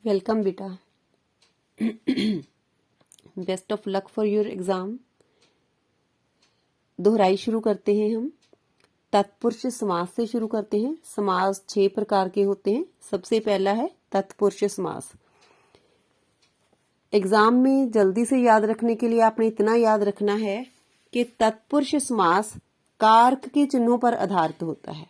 Welcome बेटा। Best of luck for your exam. दोहराई शुरू करते हैं हम। तत्पुरुष समास से शुरू करते हैं। समास 6 प्रकार के होते हैं। सबसे पहला है तत्पुरुष समास। एग्जाम में जल्दी से याद रखने के लिए आपने इतना याद रखना है कि तत्पुरुष समास कारक के चिन्हों पर आधारित होता है।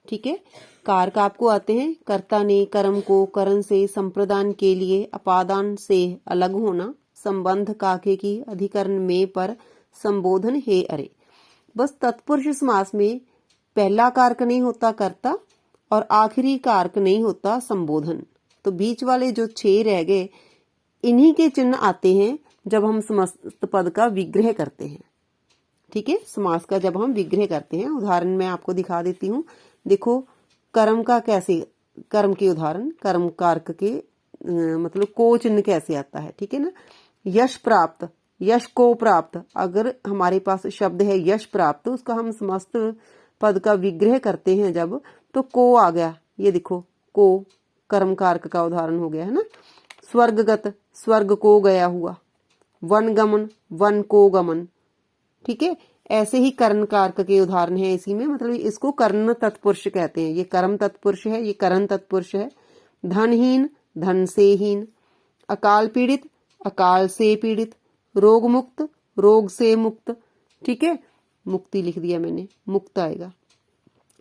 ठीक है, कारक आपको आते हैं। कर्ता ने कर्म को करण से संप्रदान के लिए अपादान से अलग होना, संबंध काके की अधिकरण में पर संबोधन हे अरे। बस तत्पुरुष समास में पहला कारक नहीं होता कर्ता और आखिरी कारक नहीं होता संबोधन। तो बीच वाले जो 6 रह गए, इन्हीं के चिन्ह आते हैं जब हम समस्त पद का विग्रह करते हैं। ठीक है, समास का जब हम विग्रह करते हैं। उदाहरण मैं आपको दिखा देती हूँ। देखो, कर्म का कैसे, कर्म के उदाहरण, कर्म कारक के मतलब को चिन्ह कैसे आता है। ठीक है ना। यश प्राप्त, यश को प्राप्त। अगर हमारे पास शब्द है यश प्राप्त, उसका हम समस्त पद का विग्रह करते हैं जब, तो को आ गया। ये देखो, को कर्म कारक का उदाहरण हो गया है ना। स्वर्गगत, स्वर्ग को गया हुआ। वन गमन, वन को गमन। ठीक है, ऐसे ही कर्ण कारक के उदाहरण है इसी में। मतलब इसको कर्ण तत्पुरुष कहते हैं। ये कर्म तत्पुरुष है, ये करण तत्पुरुष है। धनहीन, धन से हीन। अकाल पीड़ित, अकाल से पीड़ित। रोग मुक्त, रोग से मुक्त। ठीक है, मुक्ति लिख दिया मैंने, मुक्त आएगा।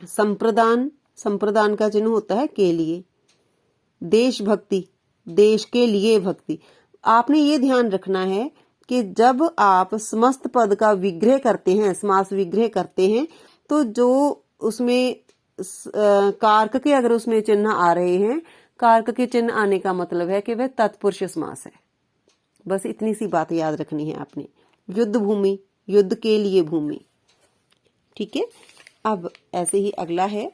संप्रदान, संप्रदान का चिन्ह होता है के लिए। देशभक्ति, देश के लिए भक्ति। आपने ये ध्यान रखना है कि जब आप समस्त पद का विग्रह करते हैं, समास विग्रह करते हैं, तो जो उसमें कारक के अगर उसमें चिन्ह आ रहे हैं, कारक के चिन्ह आने का मतलब है कि वह तत्पुरुष समास है। बस इतनी सी बात याद रखनी है आपने। युद्ध भूमि, युद्ध के लिए भूमि। ठीक है, अब ऐसे ही अगला है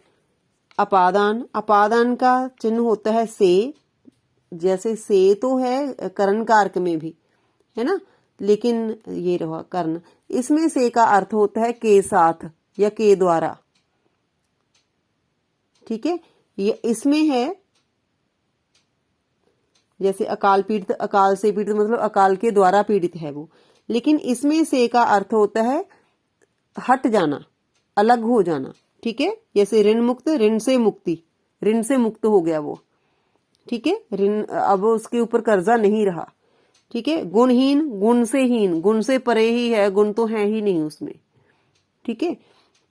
अपादान। अपादान का चिन्ह होता है से। जैसे से तो है करण कारक में भी, है ना, लेकिन ये रहा कर्ण। इसमें से का अर्थ होता है के साथ या के द्वारा। ठीक है, ये इसमें है जैसे अकाल पीड़ित, अकाल से पीड़ित मतलब अकाल के द्वारा पीड़ित है वो। लेकिन इसमें से का अर्थ होता है हट जाना, अलग हो जाना। ठीक है, जैसे ऋण मुक्त, ऋण से मुक्ति, ऋण से मुक्त हो गया वो। ठीक है, ऋण अब उसके ऊपर कर्जा नहीं रहा। ठीक है, गुणहीन, गुण से हीन, गुण से परे ही है, गुण तो है ही नहीं उसमें। ठीक है,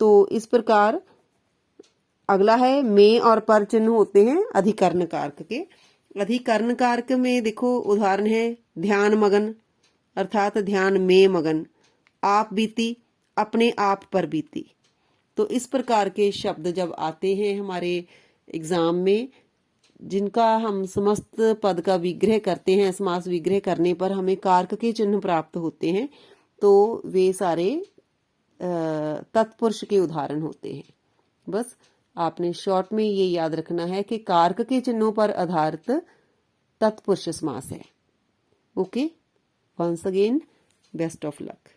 तो इस प्रकार अगला है में और पर चिन्ह होते हैं अधिकरण कारक के। अधिकरण कारक में देखो उदाहरण है ध्यान मगन, अर्थात ध्यान में मगन। आप बीती, अपने आप पर बीती। तो इस प्रकार के शब्द जब आते हैं हमारे एग्जाम में, जिनका हम समस्त पद का विग्रह करते हैं, समास विग्रह करने पर हमें कारक के चिन्ह प्राप्त होते हैं, तो वे सारे तत्पुरुष के उदाहरण होते हैं। बस आपने शॉर्ट में ये याद रखना है कि कारक के चिन्हों पर आधारित तत्पुरुष समास है। Okay, once again best of luck.